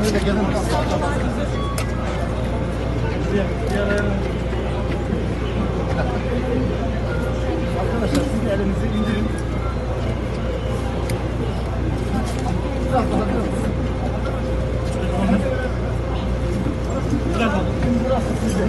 Öyle gelin. Arkadaşlar siz de elinizi indirin. Biraz daha biraz. Biraz sizde.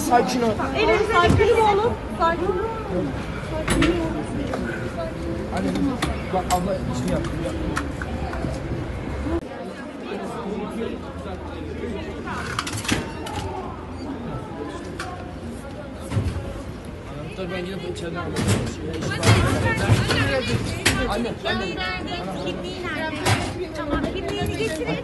Sakin ol. Evet, sakin olun. Sakin olun. Anne bak abla işini yap. Dur ben gidip içeriden alayım. Anne. Kimliği nerede? Tamam, kimliğini getirin.